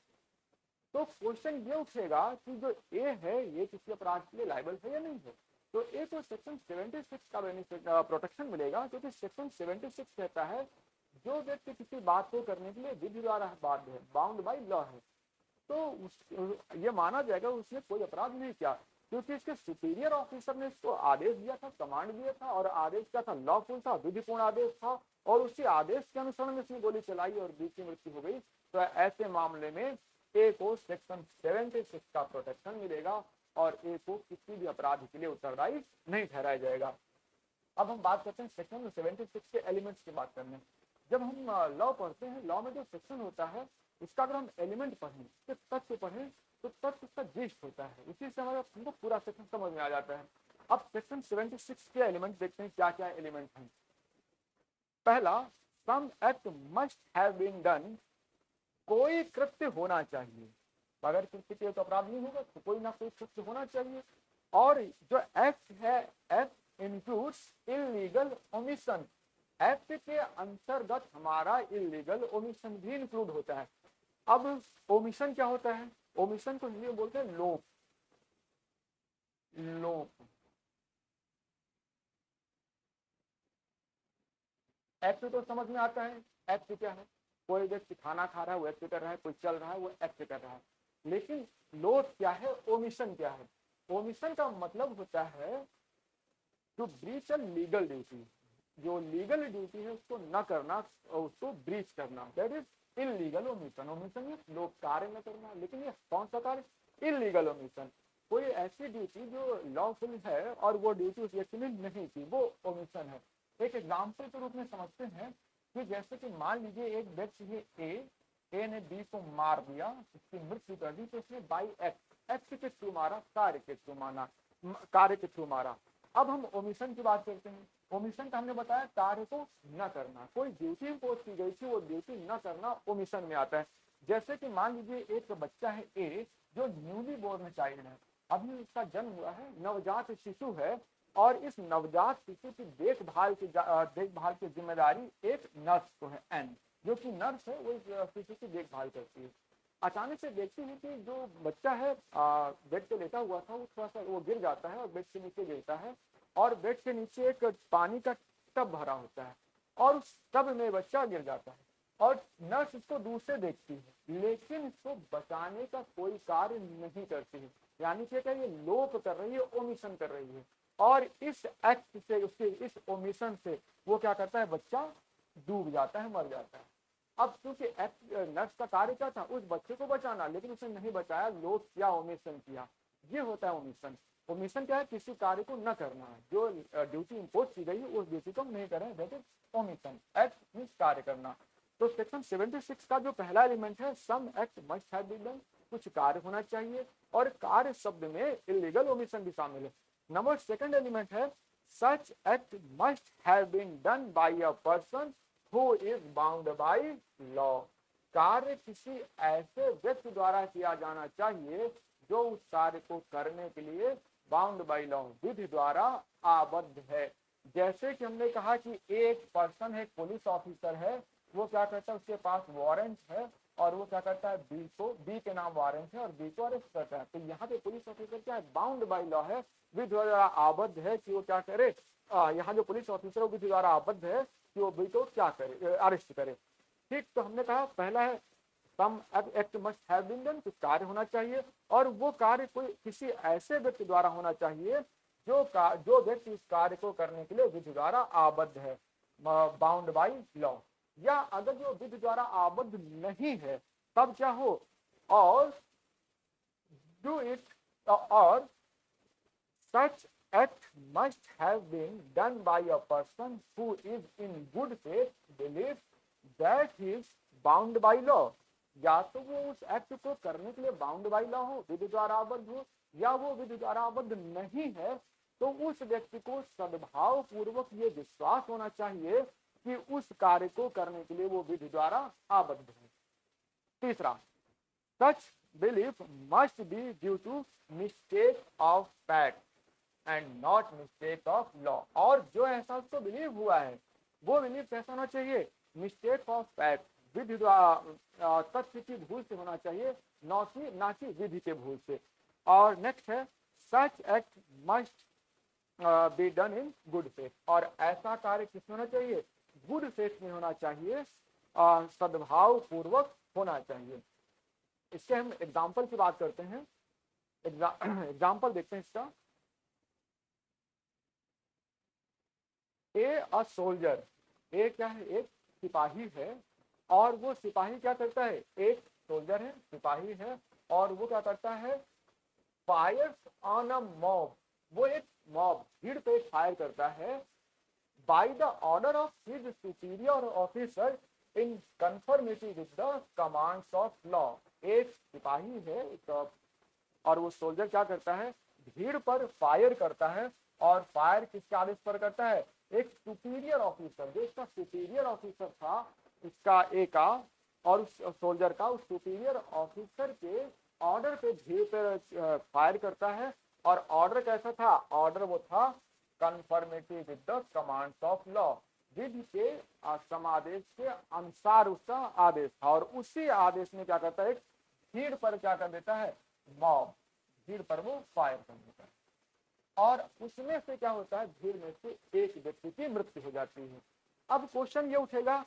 तो क्वेश्चन ये उठेगा कि जो ए है ये किसी अपराध के लिए लायबल है या नहीं है। तो ए को सेक्शन 76 का बेनिफिट प्रोटेक्शन मिलेगा, क्योंकि सेक्शन 76 कहता है जो व्यक्ति किसी बात को करने के लिए विधि द्वारा बाध्य है, बाउंड बाई लॉ है, तो ये माना जाएगा उसने कोई अपराध नहीं किया, क्योंकि इसके सुपीरियर ऑफिसर ने इसको आदेश दिया था, कमांड दिया था, और आदेश क्या था, लॉफुल था, विधिपूर्ण आदेश था, और उसी आदेश के अनुसार में इसने गोली चलाई और बी की मृत्यु हो गई। तो ऐसे मामले में ए को सेक्शन 76 का प्रोटेक्शन मिलेगा और ए को किसी भी अपराध के लिए उत्तरदायी नहीं ठहराया जाएगा। अब हम बात करते हैं सेक्शन 76 के एलिमेंट्स की बात करने। जब हम लॉ पढ़ते हैं, लॉ में जो सेक्शन होता है उसका अगर हम एलिमेंट पढ़ें, तथ्य पढ़ें, तो तथ्य उसका जिस्ट होता है, इसी से हमारा हमको पूरा सेक्शन समझ में आ जाता है। अब सेक्शन 76 के एलिमेंट देखते हैं क्या क्या एलिमेंट हैं। पहला, some act must have been done, कोई कृत्य होना चाहिए। अगर कृत्य किया तो अपराध नहीं होगा, तो कोई ना कोई कृत्य होना चाहिए। और जो एक्ट है, act includes illegal omission, act के अंतर्गत हमारा इलीगल ओमिशन भी इंक्लूड होता है। अब ओमिशन क्या होता है, ओमिशन को हिंदी में बोलते हैं लोप। लोप एक्ट तो समझ में आता है, एक्ट क्या है, कोई व्यक्ति खाना खा रहा है वो एक्ट कर रहा है, कोई चल रहा है वो एक्ट कर रहा है। लेकिन लोप क्या है, ओमिशन क्या है। ओमिशन का मतलब होता है to breach a legal duty, जो लीगल ड्यूटी है उसको न करना, उसको ब्रीच करना, that is illegal omission. Omission में लोग कार्य न करना, लेकिन ये कौन सा कार्य, इलीगल ओमिशन। कोई ऐसी ड्यूटी जो लॉफुल है और वो ड्यूटी उस व्यक्ति ने नहीं की, वो ओमिशन है। एक एग्जाम्पल के रूप में समझते हैं कि जैसे कि मान लीजिए एक व्यक्ति है ए ने बी को मार दिया, उसकी मृत्यु कर दी, तो उसने बाई एक्ट, एक्ट के थ्रू मारा, कार्य के थ्रू मारा। अब हम ओमिशन की बात करते हैं। ओमिशन का हमने बताया कार्य को न करना, कोई ड्यूटी इम्पोज की गई थी वो ड्यूटी न करना ओमिशन में आता है। जैसे कि मान लीजिए एक बच्चा है ए जो न्यूली बोर्न चाइल्ड है, अभी उसका जन्म हुआ है, नवजात शिशु है, और इस नवजात शिशु की देखभाल की जिम्मेदारी एक नर्स को है एन, जो कि नर्स है वो इस शिशु की देखभाल करती है। अचानक से देखती है कि जो बच्चा है बेड पे लेटा हुआ था वो थोड़ा सा वो गिर जाता है और बेड से नीचे गिरता है, और बेड के नीचे एक पानी का टब भरा होता है और उस टब में बच्चा गिर जाता है, और नर्स इसको दूर से देखती है लेकिन इसको बचाने का कोई कार्य नहीं करती है, यानी कि ये लोप कर रही है, ओमिशन कर रही है, और इस एक्ट से उसके इस ओमिशन से वो क्या करता है, बच्चा डूब जाता है, मर जाता है। अब क्योंकि नर्स का कार्य क्या था, उस बच्चे को बचाना, लेकिन उसने नहीं बचाया, लोप किया, ओमिशन किया, ये होता है ओमिशन। ओमिशन क्या है, किसी कार्य को न करना है, जो ड्यूटी इम्पोज की गई है उस ड्यूटी को हम नहीं करें, that is omission. Act means कार्य करना। तो सेक्शन 76 का जो पहला एलिमेंट है, some act must have been done, कुछ कार्य होना चाहिए, और कार्य शब्द में इलीगल ओमिशन भी शामिल है। नंबर सेकंड एलिमेंट है such act must have been done by a person who is bound by law, कार्य किसी ऐसे व्यक्ति द्वारा किया जाना चाहिए जो उस कार्य को करने के लिए बाउंड बाय लॉ, विधि द्वारा आबद्ध है। जैसे कि हमने कहा कि एक पर्सन है, पुलिस ऑफिसर है, वो क्या करता है, उसके पास वारंट है और वो क्या करता है, बी के नाम वारंट है और बी को अरेस्ट करता है। तो यहाँ पे पुलिस ऑफिसर क्या है, बाउंड बाय लॉ है, विधि द्वारा आबद्ध है कि वो क्या करे, यहाँ जो पुलिस ऑफिसर है विधि द्वारा आबद्ध है कि वो बी को क्या करे, अरेस्ट करे। ठीक, तो हमने कहा पहला है some act must have been done, कुछ कार्य होना चाहिए, और वो कार्य कोई किसी ऐसे व्यक्ति द्वारा होना चाहिए जो व्यक्ति इस कार्य को करने के लिए विधि द्वारा आबद्ध है, बाउंड बाय लॉ। या अगर जो विधि द्वारा आबद्ध नहीं है तब क्या हो, और डू इट, और such act must have been done by a person who is in good faith belief that he is bound by law, या तो वो उस एक्ट को करने के लिए बाउंड बाय लॉ हो, विधि द्वारा आबद्ध हो, या वो विधि द्वारा आबद्ध नहीं है तो उस व्यक्ति को सद्भाव पूर्वक ये विश्वास होना चाहिए कि उस कार्य को करने के लिए वो विधि द्वारा आबद्ध है। तीसरा, such belief must be due to mistake of fact and not mistake of law, और जो ऐसा उसको बिलीव हुआ है वो बिलीव कैसा होना चाहिए, मिस्टेक ऑफ फैक्ट, विधि द्वारा तथ्य की भूल से होना चाहिए, ना कि विधि के भूल से। और नेक्स्ट है such act must be done in good faith, और ऐसा कार्य किसमें होना चाहिए, गुड फेथ में होना चाहिए, सद्भाव पूर्वक होना चाहिए। इसके हम एग्जाम्पल की बात करते हैं, एग्जाम्पल देखते हैं इसका। अ सोल्जर, ए क्या है, एक सिपाही है, और वो सिपाही क्या करता है, एक सोल्जर है, सिपाही है, और वो क्या करता है, फायर्स ऑन अ मॉब, वो एक मॉब भीड़ पे फायर करता है, by the order of his superior officer in conformity with the commands of law. एक सिपाही है और वो सोल्जर क्या करता है, भीड़ पर फायर करता है, और फायर किसके आदेश पर करता है, एक सुपीरियर ऑफिसर, जो इसका सुपीरियर ऑफिसर था, इसका ए का और उस सोल्जर का, उस सुपीरियर ऑफिसर के ऑर्डर पे भीड़ पर फायर करता है, और ऑर्डर कैसा था, ऑर्डर वो था confirmative with the commands of law, विधि के समादेश के अनुसार उसका आदेश था, और उसी आदेश में क्या करता है, भीड़ पर क्या कर देता है, मॉब, भीड़ पर वो फायर कर देता है, और उसमें से क्या होता है, भीड़ में से एक व्यक्ति की मृत्यु हो जाती है। अब क्वेश्चन ये उठेगा,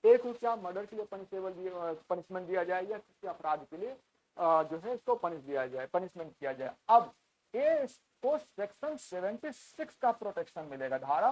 एक को क्या मर्डर के लिए पनिशमेंट दिया जाए, या किसी अपराध के लिए जो है इसको पनिशमेंट किया जाए। अब ए को सेक्शन 76 का प्रोटेक्शन मिलेगा, धारा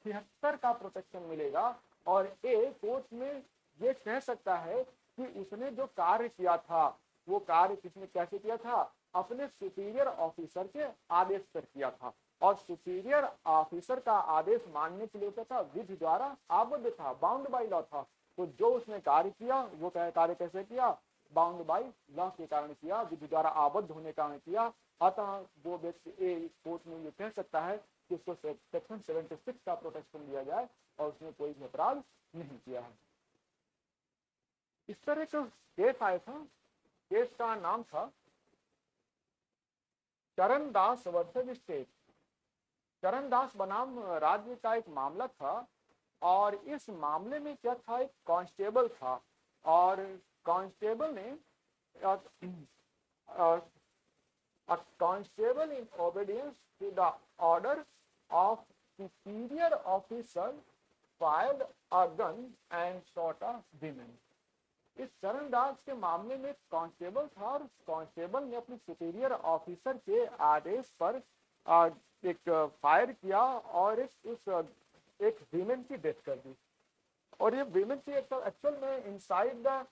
76 का प्रोटेक्शन मिलेगा, और ए कोर्ट में ये कह सकता है कि उसने जो कार्य किया था वो कार्य किसने कैसे किया था, अपने सुपीरियर ऑफिसर के आदेश पर किया था, और सुपीरियर ऑफिसर का आदेश मानने के लिए क्या था, विधि द्वारा आबद्ध था, बाउंड बाय लॉ था। तो जो उसने कार्य किया वो कार्य कैसे किया, बाउंड बाय लॉ के कारण किया, विधि द्वारा आबद्ध होने के कारण किया। अतः वो व्यक्ति ए कोर्ट में ये कह सकता है कि उसको सेक्शन 76 का प्रोटेक्शन दिया जाए और उसने कोई भी अपराध नहीं किया है। इस तरह का केस आया था, केस का नाम था चरणदास वर्सेस स्टेट। चरणदास बनाम राज्य का एक मामला था और इस मामले में क्या था, एक कांस्टेबल था और कांस्टेबल ने a constable in obedience to the order of superior officer fired a gun and shot a woman। इस चरणदास के मामले में कांस्टेबल था और कांस्टेबल ने अपने सुपीरियर ऑफिसर के आदेश पर एक फायर किया और एक वीमेन की डेथ कर दी। और ये वीमेन थी एक्चुअल में inside the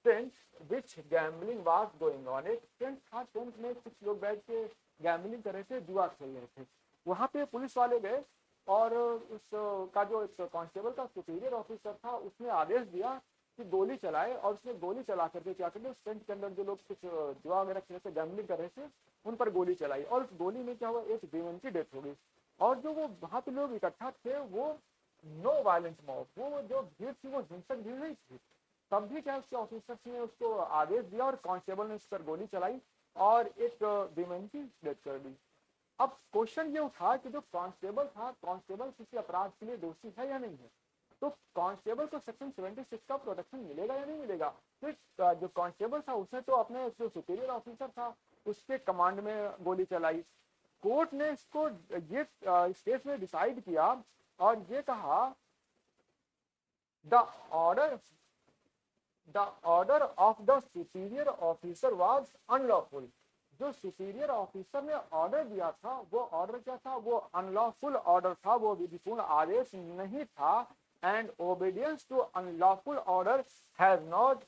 tent which gambling was going on. एक टेंट था, टेंट में कुछ लोग बैठ के गैम्बलिंग कर रहे थे, जुआ खेल रहे थे। वहां पे पुलिस वाले गए और उस का जो कांस्टेबल का सुपीरियर ऑफिसर था उसने आदेश दिया कि गोली चलाए और उसने गोली चला करके क्या करते, उस टेंट के अंदर जो लोग कुछ जुआ वगैरह खेल रहे थे, गैम्बलिंग कर रहे थे, उन पर गोली चलाई और उस गोली में क्या हुआ, एक वीमेन की डेथ हो गई। और जो वो वहां पे लोग इकट्ठा थे वो नो वायलेंस मॉब, वो जो भीड़ थी वो हिंसक भीड़ नहीं थी। तब भी क्या उसके ऑफिसर्स ने उसको आदेश दिया और कांस्टेबल ने उस पर गोली चलाई और एक वीमेन की डेथ कर दी। अब क्वेश्चन ये उठा कि जो कांस्टेबल था, कांस्टेबल किसी अपराध के लिए दोषी है या नहीं है, तो कांस्टेबल को सेक्शन 76 का प्रोटेक्शन मिलेगा या नहीं मिलेगा। तो जो कांस्टेबल था उसने तो अपने जो सुपीरियर ऑफिसर था उसके कमांड में गोली चलाई। कोर्ट ने इसको ये इस केस में डिसाइड किया और ये कहा the order of the superior officer was unlawful। जो सुपीरियर ऑफिसर ने ऑर्डर दिया था वो ऑर्डर क्या था, वो अनलॉफुल ऑर्डर था, वो विधिपूर्ण आदेश नहीं था। And obedience to unlawful order has not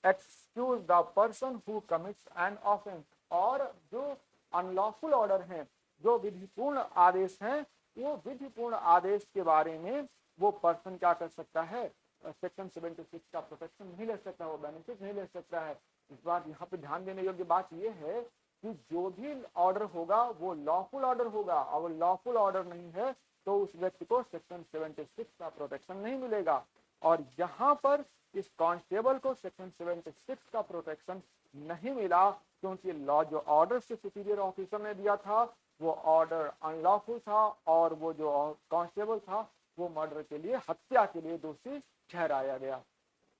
excuse the person who commits an offence. और जो अनलॉफुल ऑर्डर हैं, जो विधिपूर्ण आदेश हैं, वो विधिपूर्ण आदेश के बारे में वो पर्सन क्या कर सकता है, सेक्शन 76 का प्रोटेक्शन नहीं ले सकता, वो बेनिफिट नहीं ले सकता है। इस बार यहाँ पे ध्यान देने योग्य बात यह है कि जो भी ऑर्डर होगा वो लॉफुल ऑर्डर होगा और लॉफुल ऑर्डर नहीं है तो उस व्यक्ति को सेक्शन 76 का प्रोटेक्शन नहीं मिलेगा। और यहाँ पर इस कांस्टेबल को सेक्शन 76 का प्रोटेक्शन नहीं मिला क्योंकि लॉ जो ऑर्डर से सुपीरियर ऑफिसर ने दिया था वो ऑर्डर अनलॉफुल था और वो जो कांस्टेबल था वो मर्डर के लिए, हत्या के लिए दोषी ठहराया गया।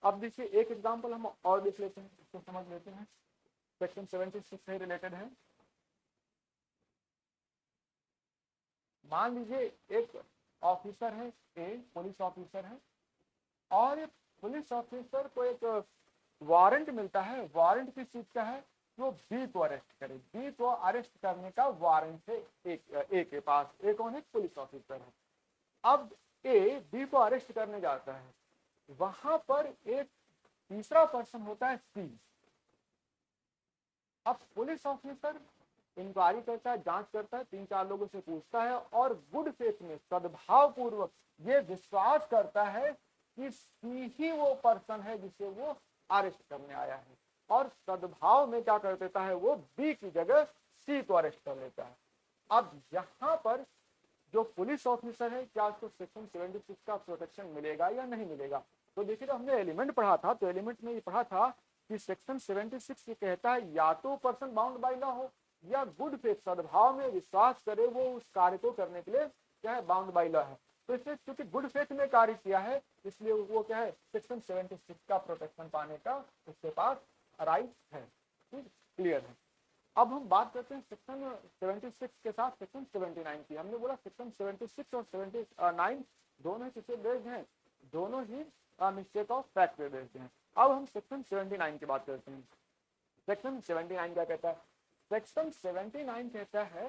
अब देखिए एक एग्जांपल हम और देख लेते हैं, इसको समझ लेते हैं, सेक्शन 76 से रिलेटेड है। मान लीजिए एक ऑफिसर है, ए पुलिस ऑफिसर है और पुलिस ऑफिसर को एक वारंट मिलता है। वारंट किस चीज का है, वो बी को अरेस्ट करे, बी को अरेस्ट करने का वारंट है ए के पास। ए कौन है, पुलिस ऑफिसर है। अब ए बी को अरेस्ट करने जाता है, वहां पर एक तीसरा पर्सन होता है सी। अब पुलिस ऑफिसर इंक्वायरी करता है, जांच करता है, 3-4 लोगों से पूछता है और गुड फेथ में सद्भाव पूर्वक ये विश्वास करता है कि सी ही वो पर्सन है जिसे वो अरेस्ट करने आया है और सद्भाव में क्या कर देता है, वो बी की जगह सी को अरेस्ट कर लेता है। अब यहाँ पर जो पुलिस ऑफिसर है क्या उसको सेक्शन 76 का प्रोटेक्शन मिलेगा या नहीं मिलेगा। तो देखिए तो हमने एलिमेंट पढ़ा था, तो एलिमेंट में ये पढ़ा था कि सेक्शन 76 ये कहता है या तो पर्सन बाउंड बाय लॉ हो या गुड फेथ सद्भाव में विश्वास करे वो उस कार्य को करने के लिए क्या है, बाउंड बाय लॉ है। तो इसलिए क्योंकि गुड फेथ में कार्य किया है इसलिए वो क्या है, सेक्शन 76 का प्रोटेक्शन पाने का उसके पास राइट है। क्लियर है। अब हम बात करते हैं सेक्शन 76 के साथ सेक्शन 79 की। हमने बोला सेक्शन 76 और 79 दोनों किससे बेस्ड हैं, दोनों ही मिस्टेक ऑफ फैक्ट पे बेस्ड हैं। अब हम सेक्शन 79 की बात करते हैं। सेक्शन 79 क्या कहता है, सेक्शन 79 कहता है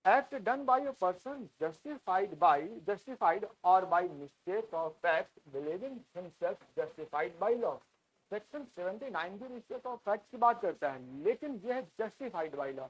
act done by a person justified और by mistake of fact believing himself justified by law. Section 79 भी मिस्टेक ऑफ फैक्ट की बात करता है लेकिन यह है justified by law.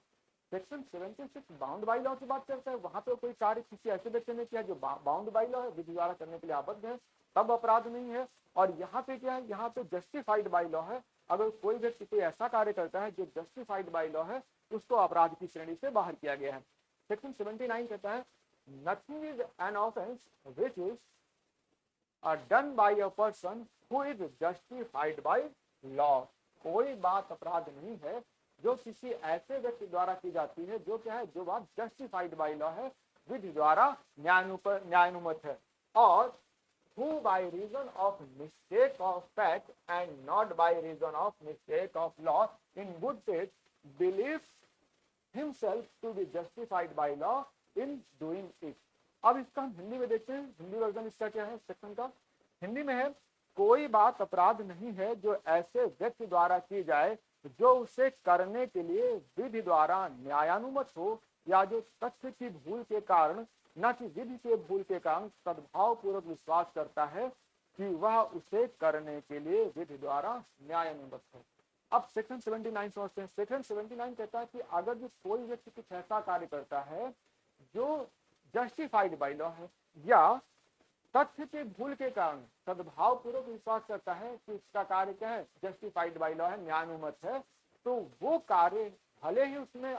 Section 76 bound by law की बात करता है, वहां पे कोई कार्य किसी ऐसे व्यक्ति ने किया जो बाउंड बाय लॉ है, विधि द्वारा करने के लिए आबद्ध है, तब अपराध नहीं है। और यहाँ पे क्या है, यहाँ पे जस्टिफाइड बाय लॉ है। अगर कोई व्यक्ति कोई ऐसा कार्य करता है जो जस्टिफाइड बाय लॉ है उसको अपराध की श्रेणी से बाहर किया गया है। सेक्शन 79 कहता है nothing is an offence which is done by a person who is justified by law. कोई बात अपराध नहीं है जो किसी ऐसे व्यक्ति द्वारा की जाती है जो क्या है, जो बात जस्टिफाइड बाय लॉ है, विधि द्वारा न्यायानुमत है, और who by reason of mistake of fact and not by reason of mistake of law in good faith believes himself to be justified by law in doing it। अब इसका हम हिंदी में देखते हैं, हिंदी वर्जन इसका क्या है सेक्शन का। हिंदी में है कोई बात अपराध नहीं है जो ऐसे व्यक्ति द्वारा की जाए जो उसे करने के लिए विधि द्वारा न्यायानुमत हो, या जो तथ्य की भूल के कारण न कि विधि के भूल के कारण सद्भाव पूर्वक विश्वास करता है कि वह उसे करने के लिए विधि द्वारा न्यायानुमत है। अब सेक्शन 79 समझते हैं। सेक्शन 79 कहता है कि अगर जो कोई व्यक्ति कुछ ऐसा कार्य करता है जो जस्टिफाइड बाय लॉ है, या तथ्य के भूल के कारण सद्भाव पूर्वक विश्वास करता है कि इसका कार्य क्या है, जस्टिफाइड बाय लॉ है, न्यायानुमत है, तो वो कार्य भले ही उसमें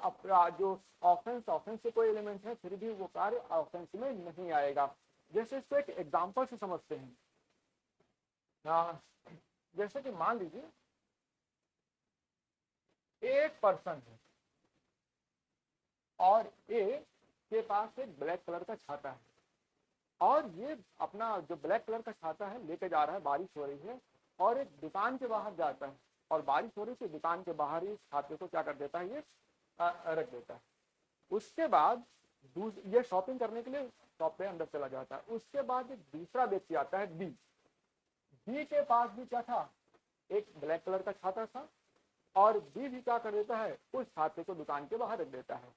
जो ऑफेंस से कोई एलिमेंट है, फिर भी वो कार्य ऑफेंस में नहीं आएगा। जैसे इसको एक एग्जांपल से समझते हैं। जैसे कि मान लीजिए एक पर्सन है और ए के पास एक ब्लैक कलर का छाता है, और ये अपना जो ब्लैक कलर का छाता है लेके जा रहा है, बारिश हो रही है, और एक दुकान के बाहर जाता है, और बारिश हो रही थी, दुकान के बाहर ही छाते को क्या कर देता है, ये रख देता है। उसके बाद ये शॉपिंग करने के लिए शॉप पे अंदर चला जाता है। उसके बाद एक दूसरा व्यक्ति आता है बी के पास भी क्या था, एक ब्लैक कलर का छाता था, और बी भी क्या कर देता है, उस छाते को दुकान के बाहर रख देता है।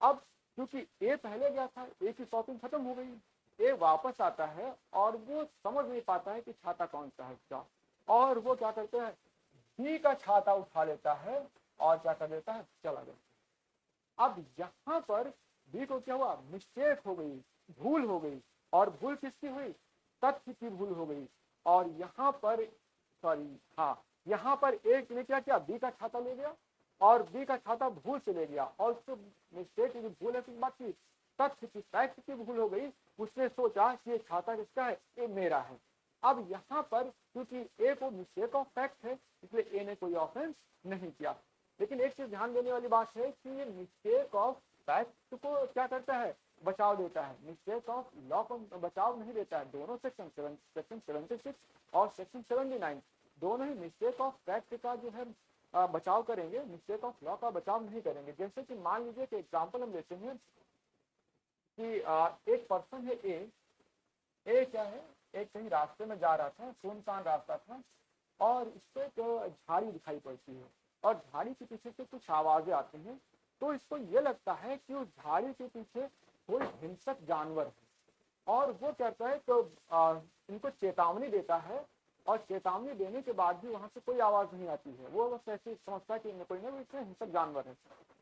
अब क्योंकि ए पहले गया था, ए की शॉपिंग खत्म हो गई, ए वापस आता है और वो समझ नहीं पाता है कि छाता कौन सा है उसका, और वो क्या करते हैं, बी का छाता उठा लेता है और क्या कर देता है, चला गया। अब यहाँ पर बी को क्या हुआ, मिस्टेक हो गई, भूल हो गई, और भूल किसकी हुई, तथ्य की भूल हो गई। और यहाँ पर यहाँ पर एक ने क्या किया, बी का छाता ले गया और बी का छाता भूल से ले गया, और उसको मिस्टेक की भूल है, बात की तथ्य की फैक्ट की भूल हो गई। उसने सोचा कि ये छाता किसका है, ये मेरा है। अब यहाँ पर क्योंकि ए को मिस्टेक ऑफ फैक्ट है, इसलिए ए ने कोई ऑफेंस नहीं किया। लेकिन एक चीज ध्यान देने वाली बात है कि ये मिस्टेक ऑफ फैक्ट को क्या करता है, बचाव देता है, मिस्टेक ऑफ लॉ को बचाव नहीं देता है। दोनों सेक्शन 76 और सेक्शन 79 दोनों ही मिस्टेक ऑफ फैक्ट का जो है बचाव करेंगे, मिस्टेक ऑफ लॉ का बचाव नहीं करेंगे। जैसे कि मान लीजिए कि एग्जाम्पल हम लेते हैं कि एक पर्सन है ए क्या है, एक कहीं रास्ते में जा रहा था, सुनसान रास्ता था, और इसको एक झाड़ी दिखाई पड़ती है, और झाड़ी के पीछे से कुछ आवाजें आती हैं। तो इसको ये लगता है कि उस झाड़ी के पीछे कोई हिंसक जानवर है, और वो कहता है तो इनको चेतावनी देता है, और चेतावनी देने के बाद भी वहां से कोई आवाज नहीं आती है। वो बस ऐसे समझता है कि कोई ना कोई हिंसक जानवर है,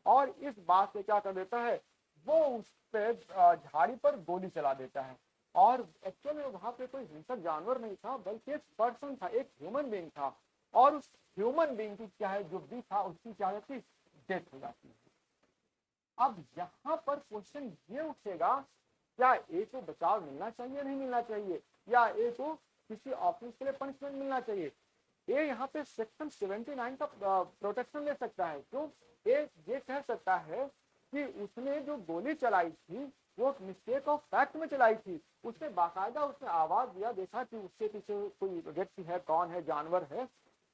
और इस बात से क्या कर देता है, वो उस पे झाड़ी पर गोली चला देता है। और एक्चुअली वहां पे कोई हिंसक जानवर नहीं था, बल्कि एक पर्सन था, एक ह्यूमन बीइंग था, और उस ह्यूमन बीइंग की क्या है, जो भी था उसकी क्या होती, डेथ हो जाती है। अब यहाँ पर क्वेश्चन ये उठेगा, क्या ए को बचाव मिलना चाहिए, नहीं मिलना चाहिए, या ए को किसी ऑफेंस के लिए पनिशमेंट मिलना चाहिए। ए यहाँ पे सेक्शन 79 का प्रोटेक्शन ले सकता है। क्यों, ए ये कह सकता है कि उसने जो गोली चलाई थी वो मिस्टेक ऑफ फैक्ट में चलाई थी। उसने बाकायदा उसने आवाज दिया, देखा कि उसके पीछे कोई व्यक्ति है, कौन है, जानवर है,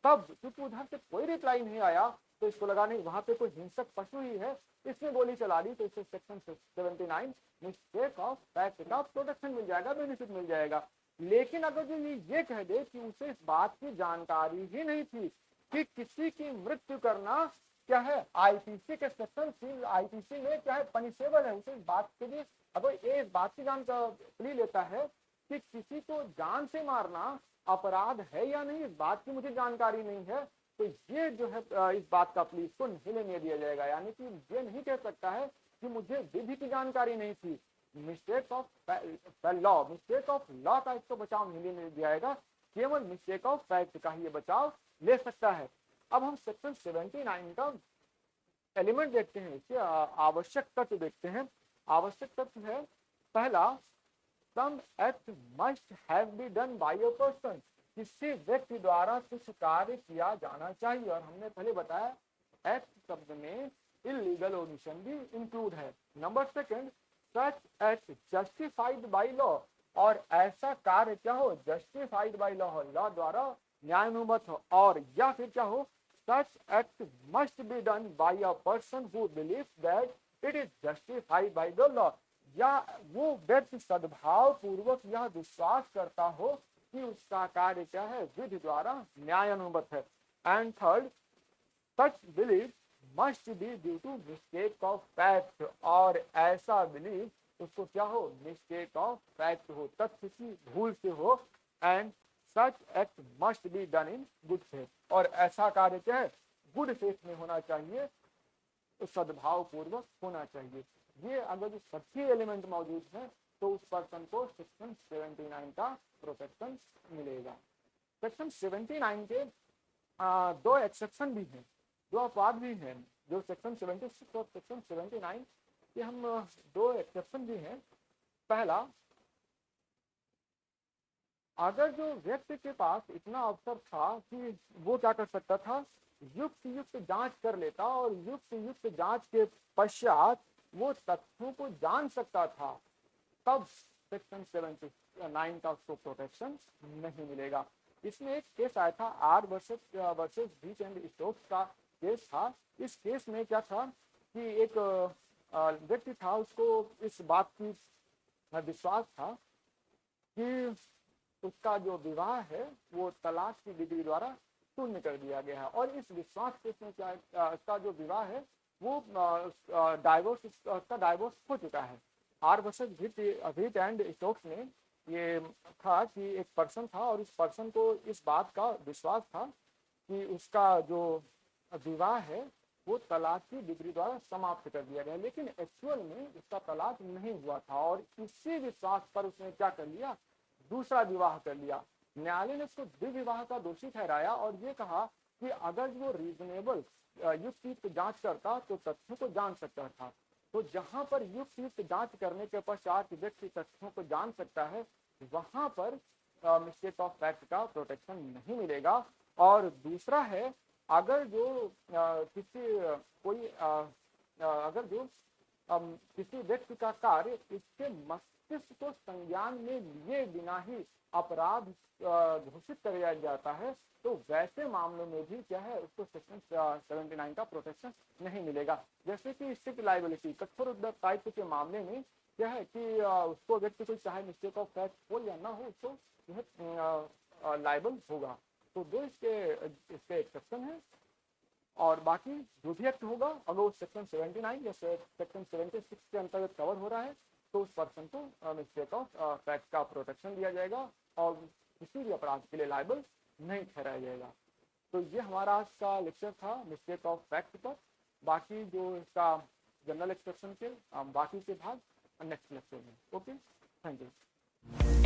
तब क्योंकि उधर से कोई रिप्लाई नहीं आया, तो इसको लगा नहीं वहां पे कोई हिंसक पशु ही है, इसने गोली चला दी, तो इसे सेक्शन 79 मिस्टेक ऑफ फैक्ट का प्रोटेक्शन मिल जाएगा, बेनिफिट मिल जाएगा। लेकिन अगर जो ये कह दे कि उसे इस बात की जानकारी ही नहीं थी कि किसी की मृत्यु करना क्या है, आईपीसी के सेक्शन आईपीसी में क्या है, पनिशेबल है, उसे इस बात के लिए अगर ये इस बात की जानकारी लेता है कि किसी को जान से मारना अपराध है या नहीं, इस बात की मुझे जानकारी नहीं है, तो ये जो है इस बात का पुलिस को नहीं लेने दिया जाएगा। यानी कि ये नहीं कह सकता है कि मुझे विधि की जानकारी नहीं थी, mistake of law, mistake of law का इसको बचाव नहीं लेने दिया जाएगा, केवल मिस्टेक ऑफ फैक्ट का ही ये बचाव ले सकता है। अब हम सेक्शन 79 का एलिमेंट देखते हैं, इसके आवश्यक तत्व देखते हैं। आवश्यक तत्व है पहला, some act must have be done by a person, किसी व्यक्ति द्वारा कुछ कार्य किया जाना चाहिए। और हमने पहले बताया एक्ट शब्द में इलीगल ओमिशन भी इंक्लूड है। Number second, such act justified by law, और ऐसा कार्य क्या हो, जस्टिफाइड बाय लॉ हो, लॉ द्वारा न्यायानुमत हो। और या फिर क्या हो, सच act must be done by a person who believes that it is justified by the law, या वो व्यक्ति सद्भाव पूर्वक यह विश्वास करता हो कि उसका कार्य क्या है, विधि द्वारा न्यायानुमत है। And third, such belief must be due to mistake of fact, और ऐसा बिलीफ उसको क्या हो, मिस्टेक ऑफ फैक्ट हो, तथ्य की भूल से हो। And such act must be done in good faith, और ऐसा कार्य क्या है, गुड फेथ में होना चाहिए, तो सद्भाव पूर्वक होना चाहिए। ये अगर सच्ची एलिमेंट मौजूद है तो उस पर्सन को सेक्शन 79 का प्रोटेक्शन मिलेगा। सेक्शन 79 के दो एक्सेप्शन भी हैं, दो अपवाद भी हैं। जो सेक्शन 76 और सेक्शन 79 के हम दो एक्सेप्शन भी हैं। पहला, अगर जो व्यक्ति के पास इतना अवसर था कि वो क्या कर सकता था, युक्त जांच कर लेता, और युक्त जांच के पश्चात वो तथ्यों को जान सकता था, तब सेक्शन 79 का उसको प्रोटेक्शन नहीं मिलेगा। इसमें एक केस आया था, R versus beach and Stokes का केस था। इस केस में क्या था कि एक व्यक्ति था, उसको इस बात की विश्वास था कि उसका जो विवाह है वो तलाक की विधि द्वारा शून्य कर दिया गया है। और इस विश्वास के इसमें क्या, इसका जो विवाह है वो डाइवोर्स हो चुका है। R versus wheat and Stokes में ये था कि एक पर्सन था, और इस पर्सन को इस बात का विश्वास था कि उसका जो विवाह है वो तलाक की डिग्री द्वारा समाप्त कर दिया गया, लेकिन एक्चुअल में उसका तलाक नहीं हुआ था। और इसी विश्वास पर उसने क्या कर लिया, दूसरा विवाह कर लिया। न्यायालय ने उसको द्विविवाह का दोषी ठहराया और ये कहा कि अगर वो रीजनेबल युक्त जांच करता तो तथ्यों को जान सकता था। तो जहां पर युक्त जांच करने के पश्चात व्यक्ति तथ्यों को जान सकता है, वहां पर मिस्टेक ऑफ फैक्ट का प्रोटेक्शन नहीं मिलेगा। और दूसरा है, अगर जो अगर जो किसी व्यक्ति का कार्य इसके मस्तिष्क को संज्ञान में लिए बिना ही अपराध घोषित कर दिया जाता है, तो वैसे मामलों में भी क्या है, उसको सेक्शन 79 का प्रोटेक्शन नहीं मिलेगा। जैसे कि स्ट्रिक्ट लायबिलिटी, कठोर उत्तरदायित्व के मामले में क्या है कि उसको व्यक्ति को चाहे मिस्टेक ऑफ फैक्ट हो या ना हो, तो यह लायबल होगा। तो दो इसके एक्सेप्शन है। और बाकी जो भी एक्ट होगा, अगर वो सेक्शन 79 या सेक्शन 76 के अंतर्गत कवर हो रहा है, तो उस पर्सन को मिस्टेक ऑफ फैक्ट का प्रोटेक्शन दिया जाएगा और किसी भी अपराध के लिए लायबल नहीं ठहराया जाएगा। तो ये हमारा आज का लेक्चर था मिस्टेक ऑफ फैक्ट पर। बाकी जो इसका जनरल एक्सप्रेशन के बाकी के भाग नेक्स्ट लेक्चर में। Okay, thank you.